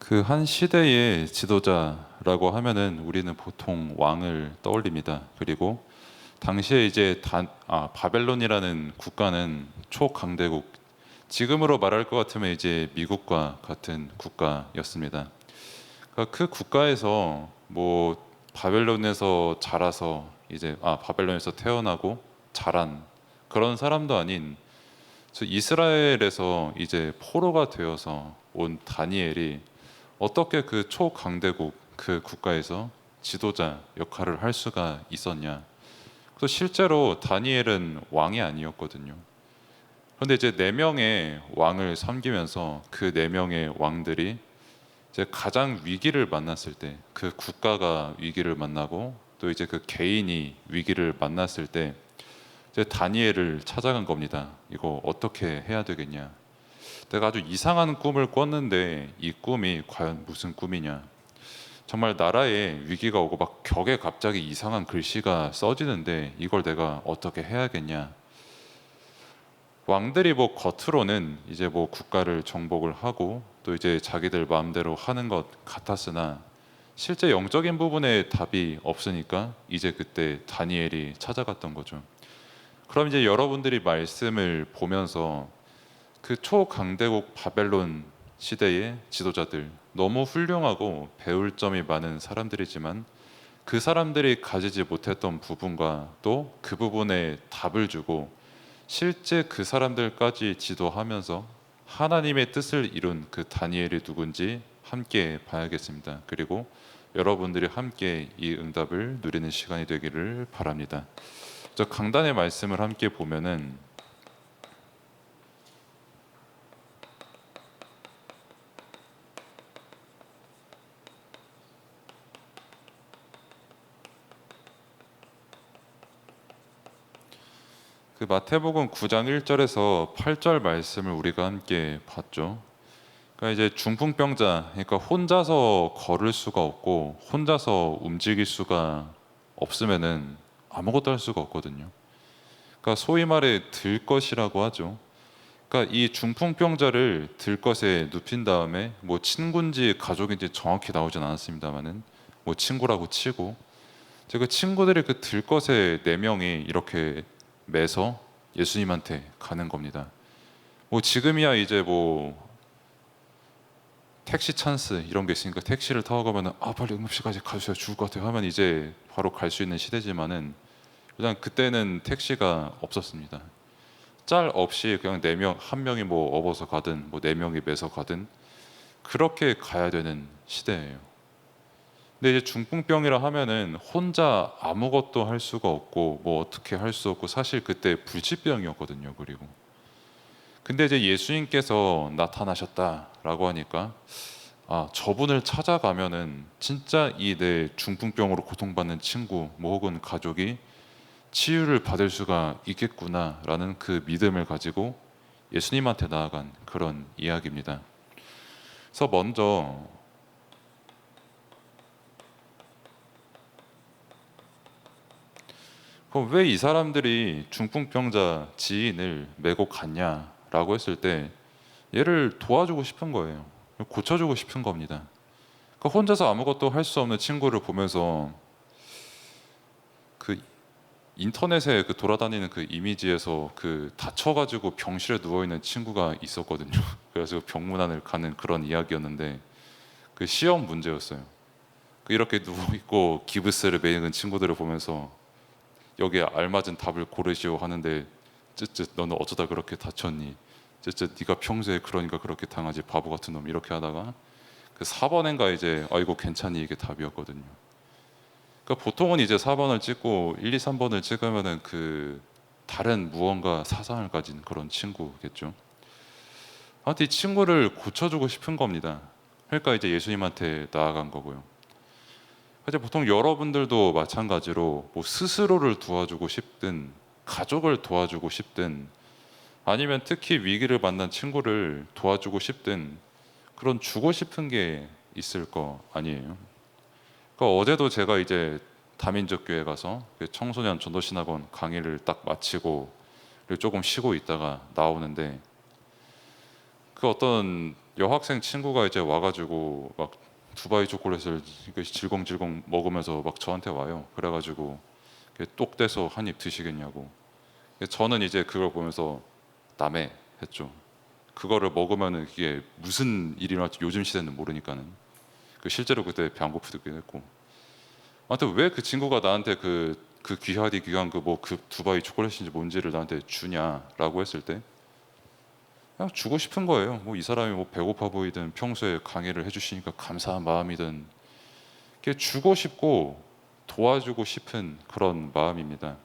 그 한 시대의 지도자라고 하면은 우리는 보통 왕을 떠올립니다. 그리고 당시에 이제 바벨론이라는 국가는 초강대국, 지금으로 말할 것 같으면 이제 미국과 같은 국가였습니다. 그러니까 그 국가에서 뭐 바벨론에서 자라서 바벨론에서 태어나고 자란 그런 사람도 아닌 이스라엘에서 이제 포로가 되어서 온 다니엘이 어떻게 그 초강대국 그 국가에서 지도자 역할을 할 수가 있었냐. 그래서 실제로 다니엘은 왕이 아니었거든요. 그런데 이제 네 명의 왕을 섬기면서 그 네 명의 왕들이 이제 가장 위기를 만났을 때, 그 국가가 위기를 만나고 또 이제 그 개인이 위기를 만났을 때 이제 다니엘을 찾아간 겁니다. 이거 어떻게 해야 되겠냐. 내가 아주 이상한 꿈을 꿨는데 이 꿈이 과연 무슨 꿈이냐. 정말 나라에 위기가 오고 막 벽에 갑자기 이상한 글씨가 써지는데 이걸 내가 어떻게 해야겠냐. 왕들이 뭐 겉으로는 이제 뭐 국가를 정복을 하고 또 이제 자기들 마음대로 하는 것 같았으나 실제 영적인 부분에 답이 없으니까 이제 그때 다니엘이 찾아갔던 거죠. 그럼 이제 여러분들이 말씀을 보면서 그 초강대국 바벨론 시대의 지도자들, 너무 훌륭하고 배울 점이 많은 사람들이지만 그 사람들이 가지지 못했던 부분과 또 그 부분에 답을 주고 실제 그 사람들까지 지도하면서 하나님의 뜻을 이룬 그 다니엘이 누군지 함께 봐야겠습니다. 그리고 여러분들이 함께 이 응답을 누리는 시간이 되기를 바랍니다. 저 강단의 말씀을 함께 보면은 그 마태복음 9장 1절에서 8절 말씀을 우리가 함께 봤죠. 그러니까 이제 중풍병자, 그러니까 혼자서 걸을 수가 없고 혼자서 움직일 수가 없으면은 아무것도 할 수가 없거든요. 그러니까 소위 말해 들것이라고 하죠. 그러니까 이 중풍병자를 들것에 눕힌 다음에 뭐 친구인지 가족인지 정확히 나오진 않았습니다만은 뭐 친구라고 치고 그 친구들이 그 들것에 네 명이 이렇게 매서 예수님한테 가는 겁니다. 뭐 지금이야 이제 뭐 택시 찬스 이런 게 있으니까 택시를 타고 가면은 빨리 응급실까지 가주세요 죽을 것 같아요 하면 이제 바로 갈 수 있는 시대지만은 일단 그때는 택시가 없었습니다. 짤 없이 그냥 네 명, 한 명이 뭐 업어서 가든 뭐 네 명이 매서 가든 그렇게 가야 되는 시대예요. 근데 이제 중풍병이라 하면은 혼자 아무것도 할 수가 없고 뭐 어떻게 할 수 없고 사실 그때 불치병이었거든요. 그리고 근데 이제 예수님께서 나타나셨다라고 하니까 저분을 찾아가면은 진짜 이 내 중풍병으로 고통받는 친구 뭐 혹은 가족이 치유를 받을 수가 있겠구나라는 그 믿음을 가지고 예수님한테 나아간 그런 이야기입니다. 그래서 먼저 그럼 왜 이 사람들이 중풍병자 지인을 메고 갔냐라고 했을 때 얘를 도와주고 싶은 거예요. 고쳐주고 싶은 겁니다. 그러니까 혼자서 아무것도 할 수 없는 친구를 보면서 그 인터넷에 그 돌아다니는 그 이미지에서 그 다쳐가지고 병실에 누워 있는 친구가 있었거든요. 그래서 병문안을 가는 그런 이야기였는데 그 시험 문제였어요. 그 이렇게 누워 있고 기부스를 매는 친구들을 보면서 여기에 알맞은 답을 고르시오 하는데 쯧쯧 너는 어쩌다 그렇게 다쳤니? 쯧쯧 네가 평소에 그러니까 그렇게 당하지 바보 같은 놈 이렇게 하다가 그 4번인가 이제 이거 괜찮니 이게 답이었거든요. 그러니까 보통은 이제 4번을 찍고 1, 2, 3번을 찍으면은 그 다른 무언가 사상을 가진 그런 친구겠죠. 아무튼 이 친구를 고쳐주고 싶은 겁니다. 그러니까 이제 예수님한테 나아간 거고요. 이제 보통 여러분들도 마찬가지로 뭐 스스로를 도와주고 싶든 가족을 도와주고 싶든 아니면 특히 위기를 만난 친구를 도와주고 싶든 그런 주고 싶은 게 있을 거 아니에요. 그러니까 어제도 제가 이제 다민족 교회 가서 그 청소년 전도신학원 강의를 딱 마치고 그리고 조금 쉬고 있다가 나오는데 그 어떤 여학생 친구가 이제 와가지고 막 두바이 초콜릿을 이렇게 질겅질겅 먹으면서 막 저한테 와요. 그래가지고 이렇게 똑 떼서 한 입 드시겠냐고. 저는 이제 그걸 보면서 남의 했죠. 그거를 먹으면은 이게 무슨 일이 일어날지 요즘 시대는 모르니까는. 실제로 그때 배 안 고프기도 했고. 아무튼 왜 그 친구가 나한테 그 귀하디 귀한 그 두바이 초콜릿인지 뭔지를 나한테 주냐라고 했을 때 그냥 주고 싶은 거예요. 뭐 이 사람이 뭐 배고파 보이든 평소에 강의를 해주시니까 감사한 마음이든 이렇게 주고 싶고 도와주고 싶은 그런 마음입니다.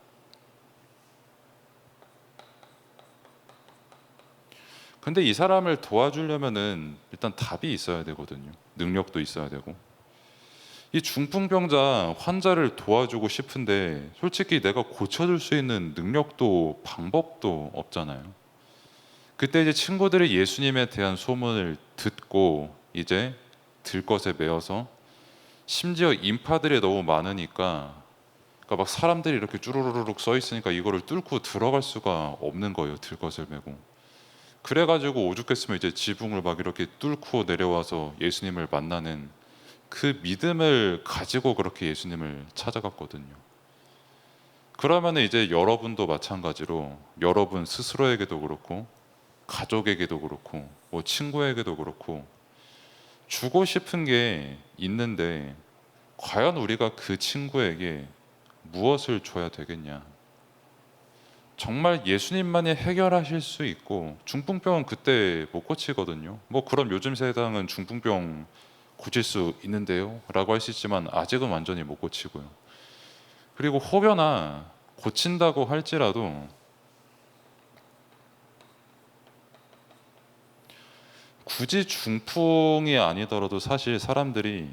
근데 이 사람을 도와주려면은 일단 답이 있어야 되거든요. 능력도 있어야 되고. 이 중풍병자 환자를 도와주고 싶은데 솔직히 내가 고쳐줄 수 있는 능력도 방법도 없잖아요. 그때 이제 친구들이 예수님에 대한 소문을 듣고 이제 들것에 매어서 심지어 인파들이 너무 많으니까 그러니까 막 사람들이 이렇게 쭈루루룩 써 있으니까 이거를 뚫고 들어갈 수가 없는 거예요. 들것을 메고. 그래가지고 오죽했으면 이제 지붕을 막 이렇게 뚫고 내려와서 예수님을 만나는 그 믿음을 가지고 그렇게 예수님을 찾아갔거든요. 그러면 이제 여러분도 마찬가지로 여러분 스스로에게도 그렇고 가족에게도 그렇고 뭐 친구에게도 그렇고 주고 싶은 게 있는데 과연 우리가 그 친구에게 무엇을 줘야 되겠냐? 정말 예수님만이 해결하실 수 있고 중풍병은 그때 못 고치거든요. 뭐 그럼 요즘 세상은 중풍병 고칠 수 있는데요? 라고 할 수 있지만 아직은 완전히 못 고치고요. 그리고 혹여나 고친다고 할지라도 굳이 중풍이 아니더라도 사실 사람들이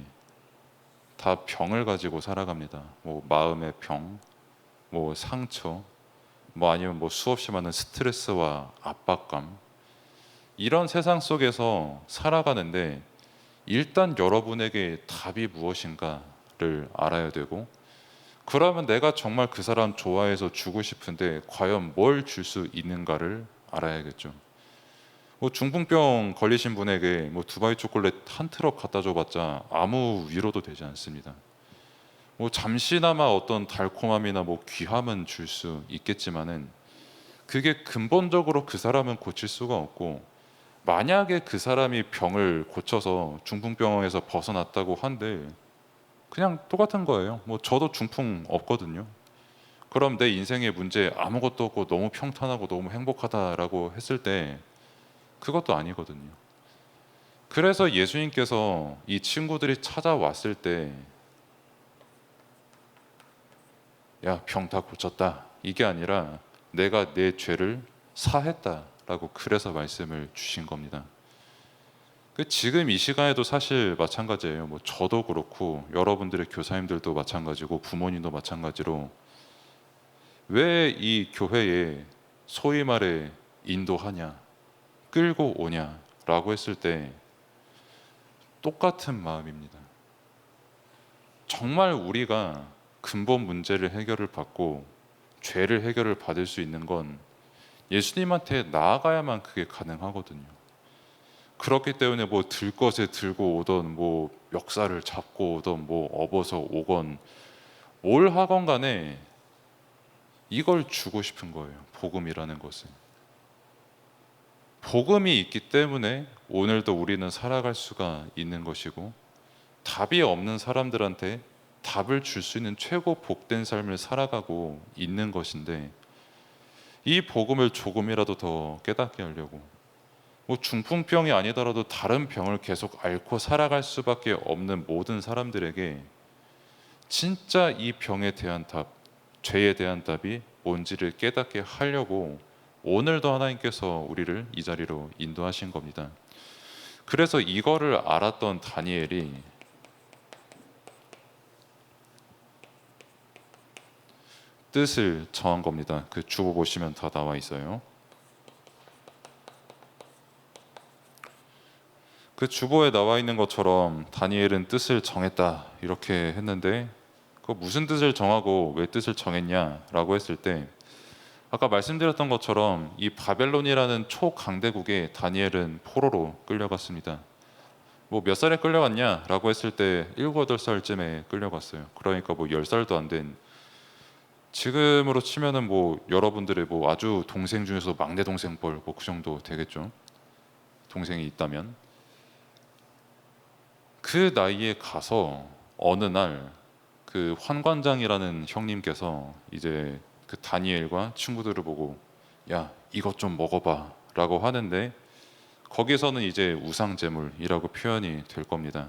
다 병을 가지고 살아갑니다. 뭐 마음의 병, 뭐 상처, 뭐 아니면 뭐 수없이 많은 스트레스와 압박감 이런 세상 속에서 살아가는데 일단 여러분에게 답이 무엇인가를 알아야 되고 그러면 내가 정말 그 사람 좋아해서 주고 싶은데 과연 뭘 줄 수 있는가를 알아야겠죠. 뭐 중풍병 걸리신 분에게 뭐 두바이 초콜릿 한 트럭 갖다 줘봤자 아무 위로도 되지 않습니다. 뭐 잠시나마 어떤 달콤함이나 뭐 귀함은 줄 수 있겠지만은 그게 근본적으로 그 사람은 고칠 수가 없고 만약에 그 사람이 병을 고쳐서 중풍병에서 벗어났다고 한들 그냥 똑같은 거예요. 뭐 저도 중풍 없거든요. 그럼 내 인생의 문제 아무것도 없고 너무 평탄하고 너무 행복하다라고 했을 때 그것도 아니거든요. 그래서 예수님께서 이 친구들이 찾아왔을 때 야, 병 다 고쳤다. 이게 아니라 내가 내 죄를 사했다라고 그래서 말씀을 주신 겁니다. 지금 이 시간에도 사실 마찬가지예요. 뭐 저도 그렇고 여러분들의 교사님들도 마찬가지고 부모님도 마찬가지로 왜 이 교회에 소위 말해 인도하냐, 끌고 오냐라고 했을 때 똑같은 마음입니다. 정말 우리가 근본 문제를 해결을 받고 죄를 해결을 받을 수 있는 건 예수님한테 나아가야만 그게 가능하거든요. 그렇기 때문에 뭐 들것에 들고 오던 뭐 멱살을 잡고 오던 뭐 업어서 오건 뭘 하건 간에 이걸 주고 싶은 거예요. 복음이라는 것은. 복음이 있기 때문에 오늘도 우리는 살아갈 수가 있는 것이고 답이 없는 사람들한테 답을 줄 수 있는 최고 복된 삶을 살아가고 있는 것인데 이 복음을 조금이라도 더 깨닫게 하려고 뭐 중풍병이 아니더라도 다른 병을 계속 앓고 살아갈 수밖에 없는 모든 사람들에게 진짜 이 병에 대한 답, 죄에 대한 답이 뭔지를 깨닫게 하려고 오늘도 하나님께서 우리를 이 자리로 인도하신 겁니다. 그래서 이거를 알았던 다니엘이 뜻을 정한 겁니다. 그 주보 보시면 다 나와 있어요. 그 주보에 나와 있는 것처럼 다니엘은 뜻을 정했다 이렇게 했는데 그 무슨 뜻을 정하고 왜 뜻을 정했냐라고 했을 때 아까 말씀드렸던 것처럼 이 바벨론이라는 초강대국에 다니엘은 포로로 끌려갔습니다. 뭐 몇 살에 끌려갔냐라고 했을 때 7, 8살쯤에 끌려갔어요. 그러니까 뭐 10살도 안 된, 지금으로 치면은 뭐 여러분들의 뭐 아주 동생 중에서 막내 동생 뻘 뭐 그 정도 되겠죠. 동생이 있다면. 그 나이에 가서 어느 날 그 환관장이라는 형님께서 이제 그 다니엘과 친구들을 보고 야 이것 좀 먹어봐 라고 하는데, 거기서는 이제 우상제물이라고 표현이 될 겁니다.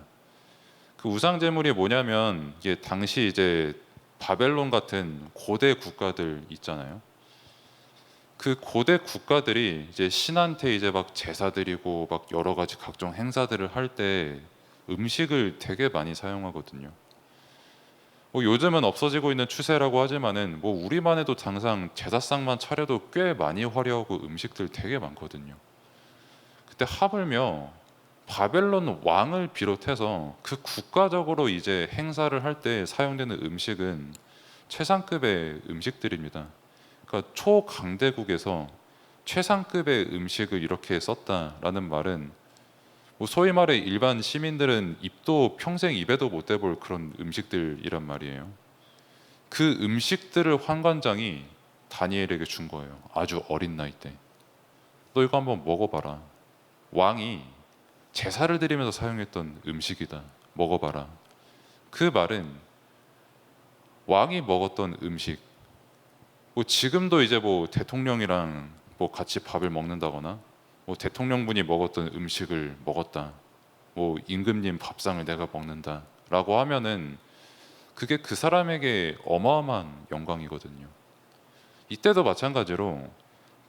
그 우상제물이 뭐냐면 이게 당시 이제 바벨론 같은 고대 국가들 있잖아요. 그 고대 국가들이 이제 신한테 이제 막 제사 드리고 막 여러 가지 각종 행사들을 할 때 음식을 되게 많이 사용하거든요. 뭐 요즘은 없어지고 있는 추세라고 하지만은 뭐 우리만 해도 당장 제사상만 차려도 꽤 많이 화려하고 음식들 되게 많거든요. 그때 하물며 바벨론 왕을 비롯해서 그 국가적으로 이제 행사를 할 때 사용되는 음식은 최상급의 음식들입니다. 그러니까 초강대국에서 최상급의 음식을 이렇게 썼다라는 말은 뭐 소위 말해 일반 시민들은 입도 평생 입에도 못 대볼 그런 음식들이란 말이에요. 그 음식들을 환관장이 다니엘에게 준 거예요. 아주 어린 나이 때. 너 이거 한번 먹어봐라. 왕이 제사를 드리면서 사용했던 음식이다. 먹어봐라. 그 말은 왕이 먹었던 음식, 뭐 지금도 이제 뭐 대통령이랑 뭐 같이 밥을 먹는다거나 뭐 대통령분이 먹었던 음식을 먹었다, 뭐 임금님 밥상을 내가 먹는다라고 하면은 그게 그 사람에게 어마어마한 영광이거든요. 이때도 마찬가지로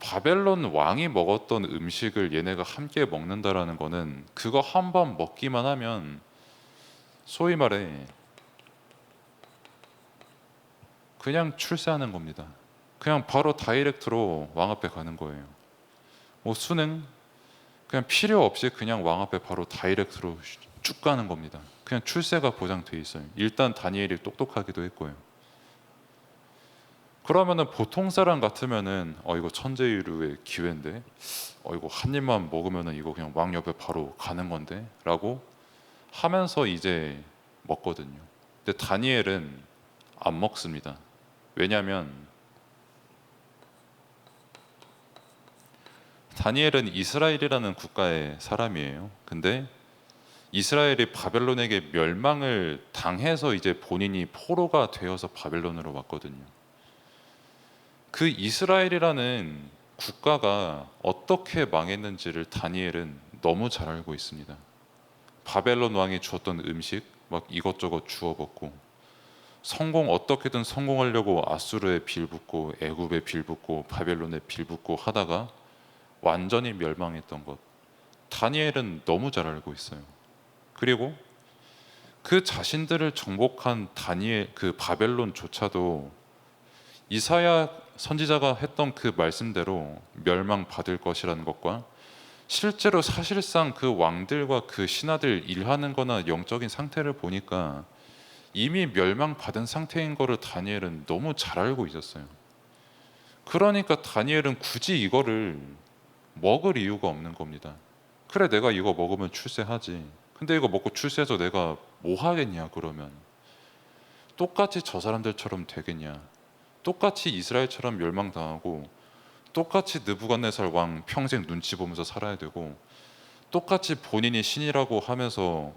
바벨론 왕이 먹었던 음식을 얘네가 함께 먹는다라는 거는 그거 한 번 먹기만 하면 소위 말해 그냥 출세하는 겁니다. 그냥 바로 다이렉트로 왕 앞에 가는 거예요. 뭐 수능 그냥 필요 없이 그냥 왕 앞에 바로 다이렉트로 쭉 가는 겁니다. 그냥 출세가 보장돼 있어요. 일단 다니엘이 똑똑하기도 했고요. 그러면은 보통 사람 같으면은 이거 천재의루의 기회인데, 이거 한 입만 먹으면은 이거 그냥 왕 옆에 바로 가는 건데라고 하면서 이제 먹거든요. 근데 다니엘은 안 먹습니다. 왜냐하면 다니엘은 이스라엘이라는 국가의 사람이에요. 근데 이스라엘이 바벨론에게 멸망을 당해서 이제 본인이 포로가 되어서 바벨론으로 왔거든요. 그 이스라엘이라는 국가가 어떻게 망했는지를 다니엘은 너무 잘 알고 있습니다. 바벨론 왕이 주었던 음식 막 이것저것 주워 먹고, 어떻게든 성공하려고 아수르에 빌붙고 애굽에 빌붙고 바벨론에 빌붙고 하다가 완전히 멸망했던 것, 다니엘은 너무 잘 알고 있어요. 그리고 그 자신들을 정복한 다니엘 그 바벨론조차도 이사야 선지자가 했던 그 말씀대로 멸망받을 것이라는 것과, 실제로 사실상 그 왕들과 그 신하들 일하는 거나 영적인 상태를 보니까 이미 멸망받은 상태인 거를 다니엘은 너무 잘 알고 있었어요. 그러니까 다니엘은 굳이 이거를 먹을 이유가 없는 겁니다. 그래 내가 이거 먹으면 출세하지. 근데 이거 먹고 출세해서 내가 뭐 하겠냐 그러면. 똑같이 저 사람들처럼 되겠냐. 똑같이 이스라엘처럼 멸망당하고, 똑같이 느부갓네살 왕 평생 눈치 보면서 살아야 되고, 똑같이 본인이 신이라고 하면서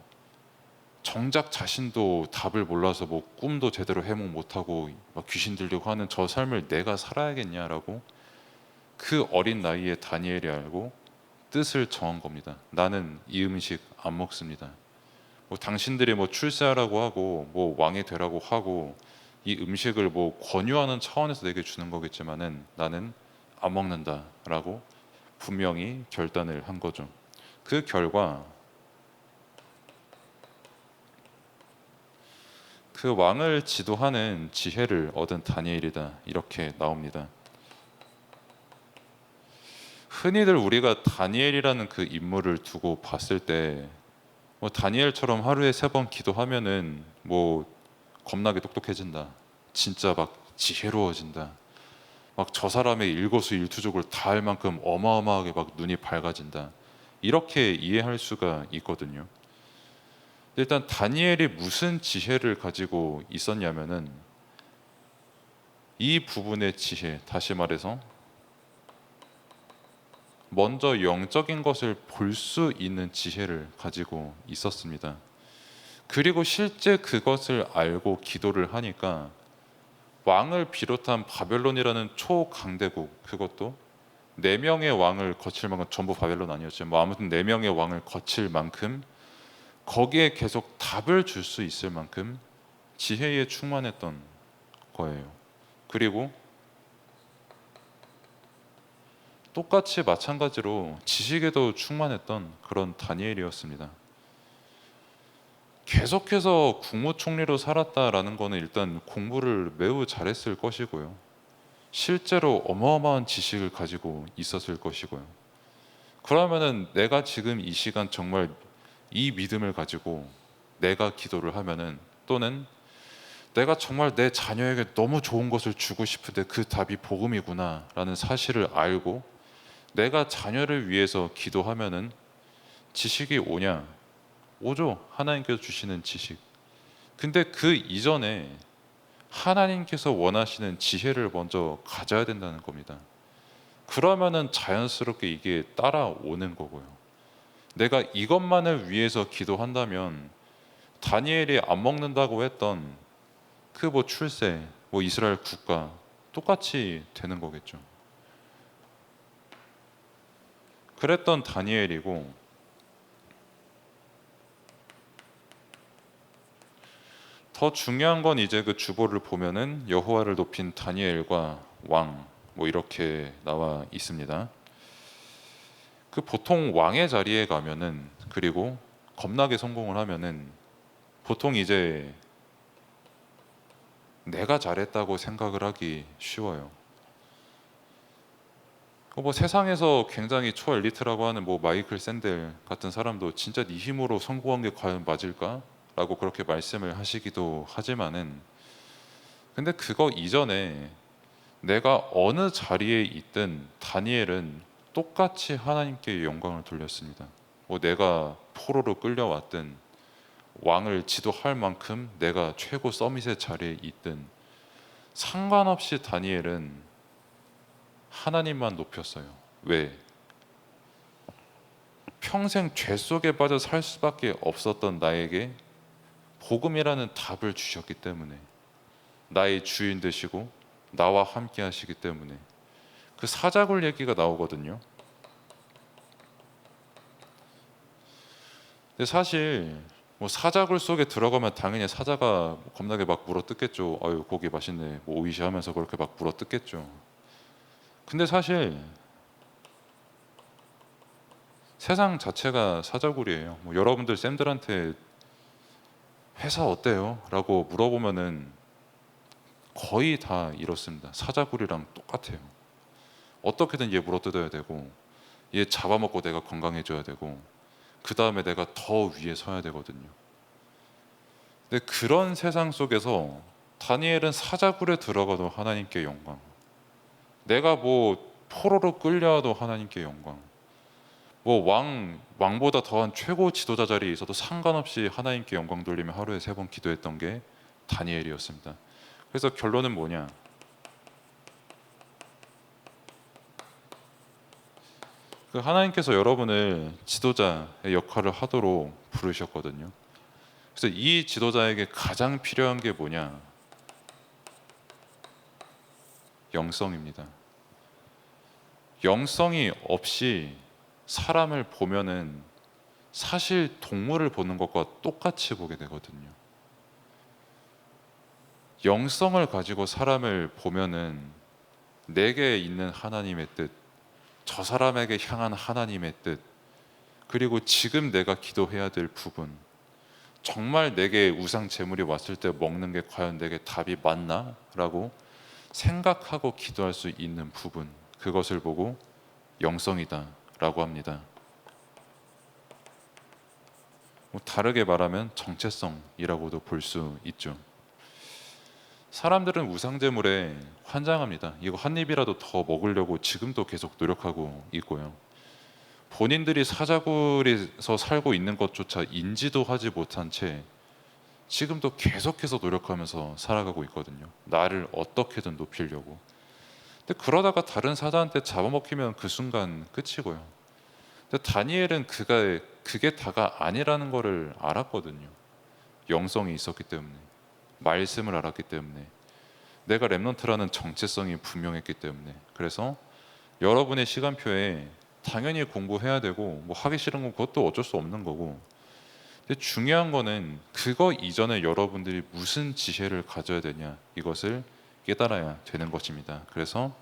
정작 자신도 답을 몰라서 뭐 꿈도 제대로 해몽 못하고 막 귀신 들리고 하는 저 삶을 내가 살아야겠냐라고 그 어린 나이에 다니엘이 알고 뜻을 정한 겁니다. 나는 이 음식 안 먹습니다. 뭐 당신들이 뭐 출세하라고 하고 뭐 왕이 되라고 하고 이 음식을 뭐 권유하는 차원에서 내게 주는 거겠지만은 나는 안 먹는다라고 분명히 결단을 한 거죠. 그 결과 그 왕을 지도하는 지혜를 얻은 다니엘이다 이렇게 나옵니다. 흔히들 우리가 다니엘이라는 그 인물을 두고 봤을 때 뭐 다니엘처럼 하루에 3번 기도하면은 뭐 겁나게 똑똑해진다, 진짜 막 지혜로워진다, 막 저 사람의 일거수일투족을 다 알 만큼 어마어마하게 막 눈이 밝아진다. 이렇게 이해할 수가 있거든요. 일단 다니엘이 무슨 지혜를 가지고 있었냐면은 이 부분의 지혜, 다시 말해서 먼저 영적인 것을 볼 수 있는 지혜를 가지고 있었습니다. 그리고 실제 그것을 알고 기도를 하니까 왕을 비롯한 바벨론이라는 초강대국, 그것도 네 명의 왕을 거칠 만큼, 전부 바벨론 아니었죠. 뭐 아무튼 네 명의 왕을 거칠 만큼 거기에 계속 답을 줄 수 있을 만큼 지혜에 충만했던 거예요. 그리고 똑같이 마찬가지로 지식에도 충만했던 그런 다니엘이었습니다. 계속해서 국무총리로 살았다라는 거는 일단 공부를 매우 잘했을 것이고요. 실제로 어마어마한 지식을 가지고 있었을 것이고요. 그러면은 내가 지금 이 시간 정말 이 믿음을 가지고 내가 기도를 하면은, 또는 내가 정말 내 자녀에게 너무 좋은 것을 주고 싶은데 그 답이 복음이구나라는 사실을 알고 내가 자녀를 위해서 기도하면은 지식이 오냐? 오죠. 하나님께서 주시는 지식. 근데 그 이전에 하나님께서 원하시는 지혜를 먼저 가져야 된다는 겁니다. 그러면은 자연스럽게 이게 따라오는 거고요. 내가 이것만을 위해서 기도한다면 다니엘이 안 먹는다고 했던 그 뭐 출세, 뭐 이스라엘 국가 똑같이 되는 거겠죠. 그랬던 다니엘이고, 더 중요한 건 이제 그 주보를 보면은 여호와를 높인 다니엘과 왕, 뭐 이렇게 나와 있습니다. 그 보통 왕의 자리에 가면은, 그리고 겁나게 성공을 하면은 보통 이제 내가 잘했다고 생각을 하기 쉬워요. 뭐 세상에서 굉장히 초엘리트라고 하는 뭐 마이클 샌델 같은 사람도 진짜 네 힘으로 성공한 게 과연 맞을까? 라고 그렇게 말씀을 하시기도 하지만은, 근데 그거 이전에 내가 어느 자리에 있든 다니엘은 똑같이 하나님께 영광을 돌렸습니다. 뭐 내가 포로로 끌려왔든 왕을 지도할 만큼 내가 최고 서밋의 자리에 있든 상관없이 다니엘은 하나님만 높였어요. 왜? 평생 죄 속에 빠져 살 수밖에 없었던 나에게 복음이라는 답을 주셨기 때문에, 나의 주인 되시고 나와 함께 하시기 때문에. 그 사자굴 얘기가 나오거든요. 근데 사실 뭐 사자굴 속에 들어가면 당연히 사자가 겁나게 막 물어뜯겠죠. 아유 고기 맛있네, 뭐 오이시 하면서 그렇게 막 물어뜯겠죠. 근데 사실 세상 자체가 사자굴이에요. 뭐 여러분들 쌤들한테 회사 어때요? 라고 물어보면은 거의 다 이렇습니다. 사자굴이랑 똑같아요. 어떻게든 얘 물어뜯어야 되고, 얘 잡아먹고 내가 건강해져야 되고, 그 다음에 내가 더 위에 서야 되거든요. 근데 그런 세상 속에서 다니엘은 사자굴에 들어가도 하나님께 영광, 내가 뭐 포로로 끌려와도 하나님께 영광, 뭐 왕보다 더한 최고 지도자 자리에 있어도 상관없이 하나님께 영광 돌리며 하루에 3번 기도했던 게 다니엘이었습니다. 그래서 결론은 뭐냐? 그 하나님께서 여러분을 지도자의 역할을 하도록 부르셨거든요. 그래서 이 지도자에게 가장 필요한 게 뭐냐? 영성입니다. 영성이 없이 사람을 보면은 사실 동물을 보는 것과 똑같이 보게 되거든요. 영성을 가지고 사람을 보면은 내게 있는 하나님의 뜻, 저 사람에게 향한 하나님의 뜻, 그리고 지금 내가 기도해야 될 부분, 정말 내게 우상 제물이 왔을 때 먹는 게 과연 내게 답이 맞나? 라고 생각하고 기도할 수 있는 부분, 그것을 보고 영성이다 라고 합니다. 다르게 말하면 정체성이라고도 볼 수 있죠. 사람들은 우상제물에 환장합니다. 이거 한 입이라도 더 먹으려고 지금도 계속 노력하고 있고요. 본인들이 사자굴에서 살고 있는 것조차 인지도 하지 못한 채 지금도 계속해서 노력하면서 살아가고 있거든요. 나를 어떻게든 높이려고. 근데 그러다가 다른 사자한테 잡아먹히면 그 순간 끝이고요. 근데 다니엘은 그게 다가 아니라는 거를 알았거든요. 영성이 있었기 때문에, 말씀을 알았기 때문에, 내가 렘넌트라는 정체성이 분명했기 때문에. 그래서 여러분의 시간표에 당연히 공부해야 되고 뭐 하기 싫은 건 그것도 어쩔 수 없는 거고, 근데 중요한 거는 그거 이전에 여러분들이 무슨 지혜를 가져야 되냐, 이것을 깨달아야 되는 것입니다. 그래서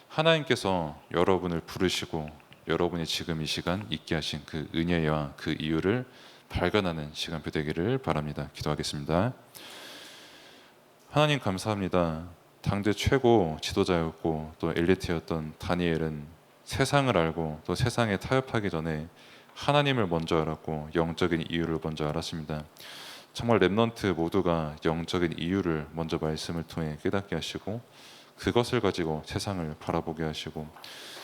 하나님께서 여러분을 부르시고 여러분이 지금 이 시간 있게 하신 그 은혜와 그 이유를 발견하는 시간표 되기를 바랍니다. 기도하겠습니다. 하나님 감사합니다. 당대 최고 지도자였고 또 엘리트였던 다니엘은 세상을 알고 또 세상에 타협하기 전에 하나님을 먼저 알았고 영적인 이유를 먼저 알았습니다. 정말 렘넌트 모두가 영적인 이유를 먼저 말씀을 통해 깨닫게 하시고 그것을 가지고 세상을 바라보게 하시고,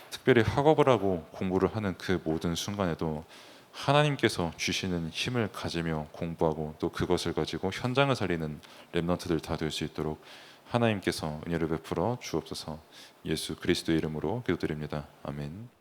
특별히 학업을 하고 공부를 하는 그 모든 순간에도 하나님께서 주시는 힘을 가지며 공부하고 또 그것을 가지고 현장을 살리는 렘넌트들 다 될 수 있도록 하나님께서 은혜를 베풀어 주옵소서. 예수 그리스도의 이름으로 기도드립니다. 아멘.